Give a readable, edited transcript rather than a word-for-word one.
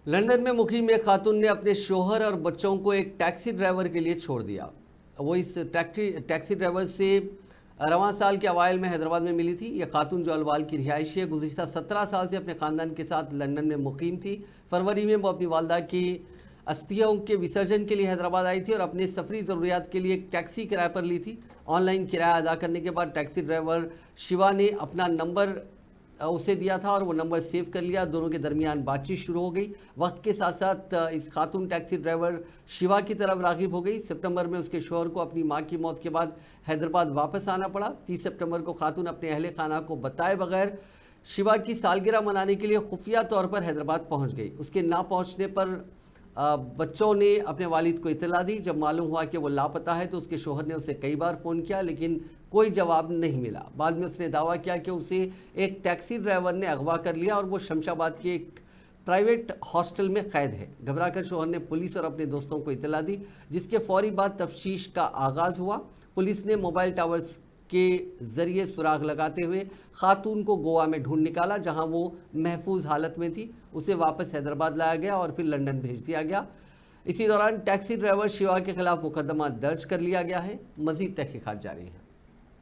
London में मुकीम एक खातून ने अपने शोहर और बच्चों को एक टैक्सी ड्राइवर के लिए छोड़ दिया। वो इस टैक्सी ड्राइवर से रवां साल के अवाइल में हैदराबाद में मिली थी। यह खातून जो अलवाल की रिहायशी है, गुज़िश्ता 17 साल से अपने ख़ानदान के साथ लंदन में मुकीम थी। फरवरी में वो अपनी वालदा की अस्थियों के विसर्जन के लिए हैदराबाद आई थी और अपने सफरी ज़रूरियात के लिए एक टैक्सी किराए पर ली थी। ऑनलाइन किराया अदा करने के बाद टैक्सी ड्राइवर शिवा ने अपना नंबर उसे दिया था और वो नंबर सेव कर लिया। दोनों के दरमियान बातचीत शुरू हो गई। वक्त के साथ साथ इस खातून टैक्सी ड्राइवर शिवा की तरफ राग़िब हो गई। सितंबर में उसके शोहर को अपनी मां की मौत के बाद हैदराबाद वापस आना पड़ा। 30 सितंबर को खातून अपने अहले खाना को बताए बगैर शिवा की सालगिरह मनाने के लिए खुफिया तौर पर हैदराबाद पहुँच गई। उसके ना पहुँचने पर बच्चों ने अपने वालिद को इत्तला दी। जब मालूम हुआ कि वो लापता है तो उसके शोहर ने उसे कई बार फ़ोन किया, लेकिन कोई जवाब नहीं मिला। बाद में उसने दावा किया कि उसे एक टैक्सी ड्राइवर ने अगवा कर लिया और वो शमशाबाद के एक प्राइवेट हॉस्टल में कैद है। घबराकर शोहर ने पुलिस और अपने दोस्तों को इत्तला दी, जिसके फौरी बाद तफ्तीश का आगाज़ हुआ। पुलिस ने मोबाइल टावर्स के ज़रिए सुराग लगाते हुए खातून को गोवा में ढूंढ निकाला, जहां वो महफूज हालत में थी। उसे वापस हैदराबाद लाया गया और फिर लंदन भेज दिया गया। इसी दौरान टैक्सी ड्राइवर शिवा के खिलाफ मुकदमा दर्ज कर लिया गया है। मज़ीद तहकीकात जारी है।